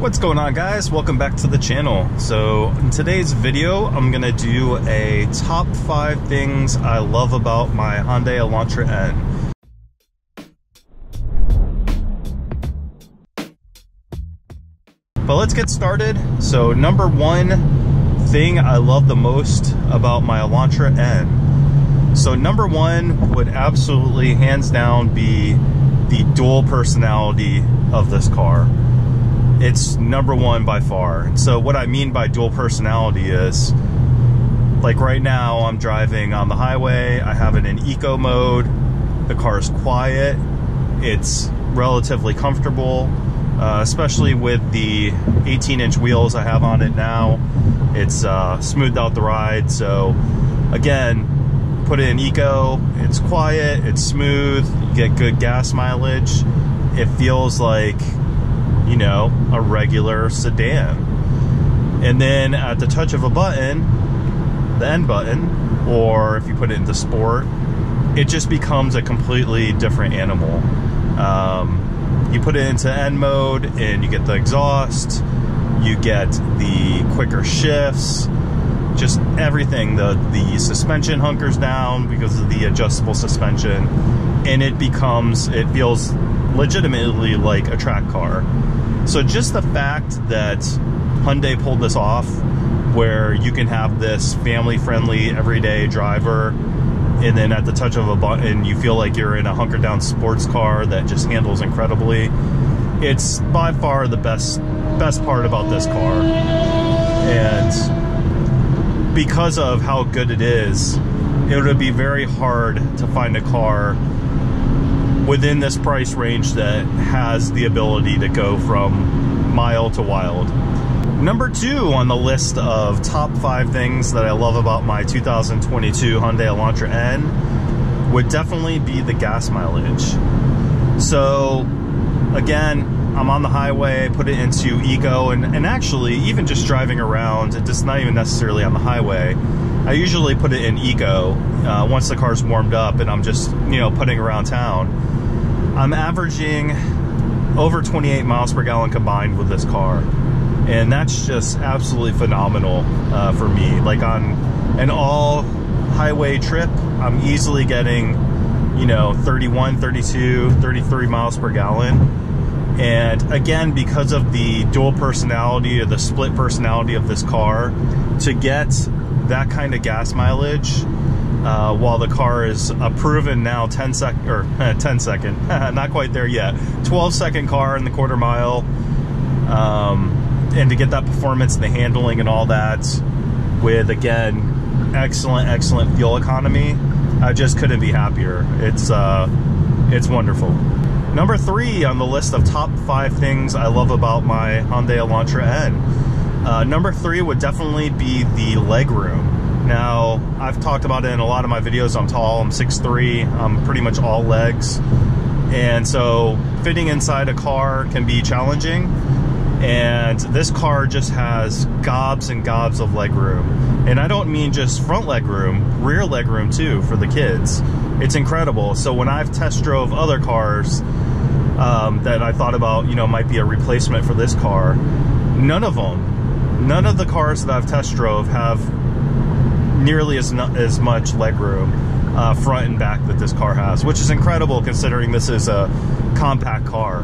What's going on, guys? Welcome back to the channel. So in today's video, I'm gonna do a top 5 things I love about my Hyundai Elantra N. But let's get started. So number 1 thing I love the most about my Elantra N. So number 1 would absolutely hands down be the dual personality of this car. It's number 1 by far. So what I mean by dual personality is, like right now I'm driving on the highway, I have it in eco mode, the car is quiet, it's relatively comfortable, especially with the 18-inch wheels I have on it now. It's smoothed out the ride. So again, put it in eco, it's quiet, it's smooth, you get good gas mileage. It feels like, you know, a regular sedan. And then at the touch of a button, the N button, or if you put it into sport, it just becomes a completely different animal. You put it into N mode and you get the exhaust, you get the quicker shifts, just everything. The suspension hunkers down because of the adjustable suspension, and it feels legitimately like a track car. So just the fact that Hyundai pulled this off, where you can have this family-friendly everyday driver, and then at the touch of a button you feel like you're in a hunkered down sports car that just handles incredibly. It's by far the best part about this car. And because of how good it is, it would be very hard to find a car within this price range that has the ability to go from mild to wild. Number 2 on the list of top 5 things that I love about my 2022 Hyundai Elantra N would definitely be the gas mileage. So again, I'm on the highway, put it into eco, and actually even just driving around, just not even necessarily on the highway, I usually put it in eco once the car's warmed up and I'm just, you know, putting around town. I'm averaging over 28 miles per gallon combined with this car, and that's just absolutely phenomenal for me. Like on an all highway trip, I'm easily getting, you know, 31, 32, 33 miles per gallon. And again, because of the dual personality or the split personality of this car, to get that kind of gas mileage while the car is a proven now 10 second, not quite there yet, 12-second car in the quarter mile, and to get that performance and the handling and all that with, again, excellent fuel economy, I just couldn't be happier. It's wonderful. Number 3 on the list of top 5 things I love about my Hyundai Elantra N. Number 3 would definitely be the legroom. Now, I've talked about it in a lot of my videos. I'm tall, I'm 6'3", I'm pretty much all legs. And so fitting inside a car can be challenging. And this car just has gobs and gobs of legroom. And I don't mean just front legroom, rear legroom too for the kids. It's incredible. So when I've test drove other cars that I thought about, you know, might be a replacement for this car, none of the cars that I've test drove have nearly as much legroom front and back that this car has, which is incredible considering this is a compact car.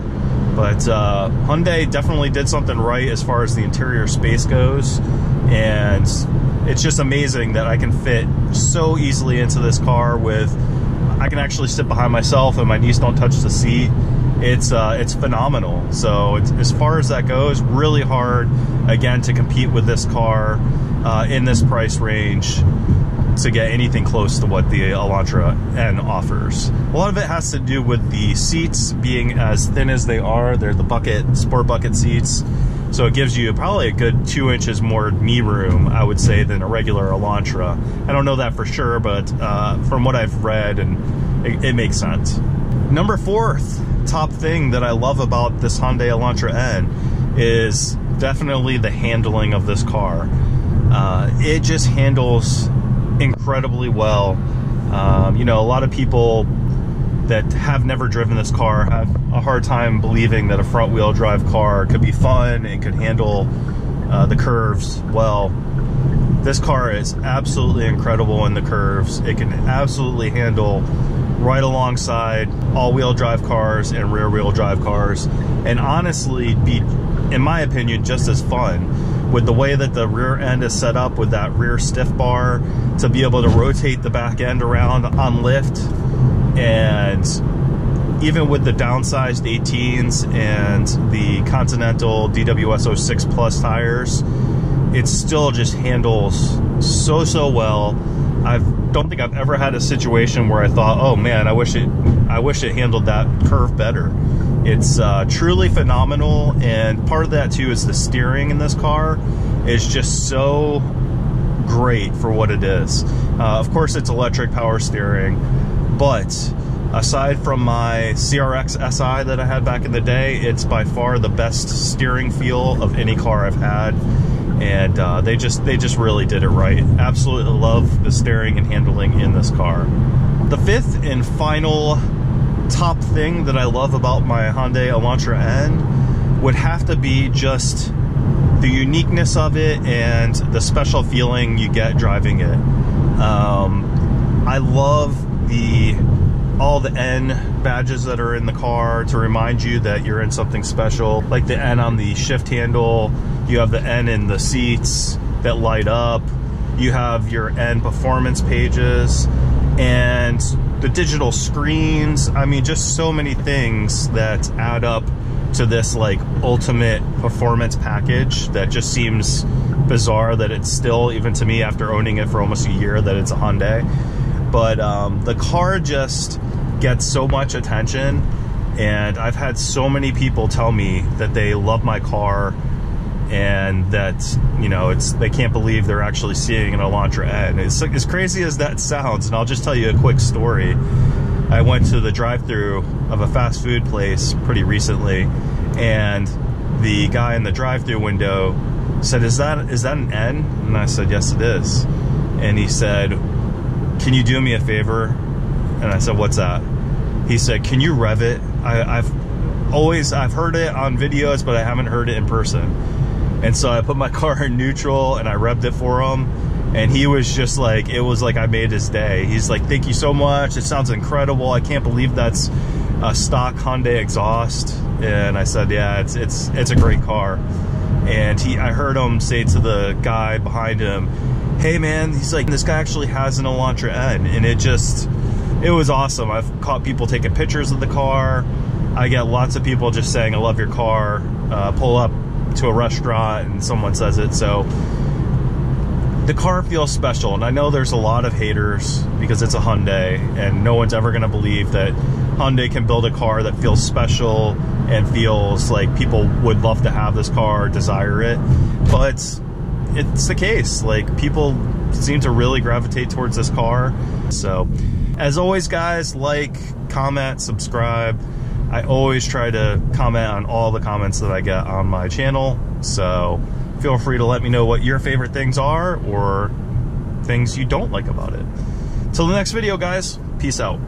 But Hyundai definitely did something right as far as the interior space goes, and it's just amazing that I can fit so easily into this car. I can actually sit behind myself and my knees don't touch the seat. It's phenomenal. So as far as that goes, really hard again to compete with this car in this price range to get anything close to what the Elantra N offers. A lot of it has to do with the seats being as thin as they are. They're the sport bucket seats. So it gives you probably a good 2 inches more knee room, I would say, than a regular Elantra. I don't know that for sure, but from what I've read, and it makes sense. Number 4th top thing that I love about this Hyundai Elantra N is definitely the handling of this car. It just handles incredibly well. You know, a lot of people that have never driven this car have a hard time believing that a front wheel drive car could be fun and could handle the curves well. This car is absolutely incredible in the curves. It can absolutely handle right alongside all-wheel drive cars and rear-wheel drive cars, and honestly be, in my opinion, just as fun with the way that the rear end is set up with that rear stiff bar to be able to rotate the back end around on lift. And even with the downsized 18s and the Continental DWS 06 Plus tires, it still just handles so well. I don't think I've ever had a situation where I thought, oh man, I wish it handled that curve better. It's truly phenomenal, and part of that too is the steering in this car is just so great for what it is. Of course, it's electric power steering, but aside from my CRX SI that I had back in the day, it's by far the best steering feel of any car I've had. And they just really did it right. Absolutely love the steering and handling in this car. The fifth and final top thing that I love about my Hyundai Elantra N would have to be just the uniqueness of it and the special feeling you get driving it. I love all the N badges that are in the car to remind you that you're in something special, like the N on the shift handle. You have the N in the seats that light up. You have your N performance pages and the digital screens. I mean, just so many things that add up to this like ultimate performance package that just seems bizarre that it's still, even to me after owning it for almost a year, that it's a Hyundai. But the car just gets so much attention, and I've had so many people tell me that they love my car and that, you know, they can't believe they're actually seeing an Elantra N. It's as crazy as that sounds, and I'll just tell you a quick story. I went to the drive-thru of a fast food place pretty recently, and the guy in the drive-thru window said, is that an N? And I said, yes, it is. And he said, can you do me a favor? And I said, what's that? He said, can you rev it? I've heard it on videos, but I haven't heard it in person. And so I put my car in neutral and I revved it for him. And he was just like, it was like I made his day. He's like, thank you so much. It sounds incredible. I can't believe that's a stock Hyundai exhaust. And I said, yeah, it's a great car. And I heard him say to the guy behind him, hey man, he's like, this guy actually has an Elantra N. And it was awesome. I've caught people taking pictures of the car. I get lots of people just saying, I love your car. Pull up to a restaurant and someone says it. So the car feels special, and I know there's a lot of haters because it's a Hyundai, and no one's ever going to believe that Hyundai can build a car that feels special and feels like people would love to have this car, desire it. But it's the case. Like, people seem to really gravitate towards this car. So as always, guys, like, comment, subscribe. I always try to comment on all the comments that I get on my channel, so feel free to let me know what your favorite things are or things you don't like about it. Till the next video, guys, peace out.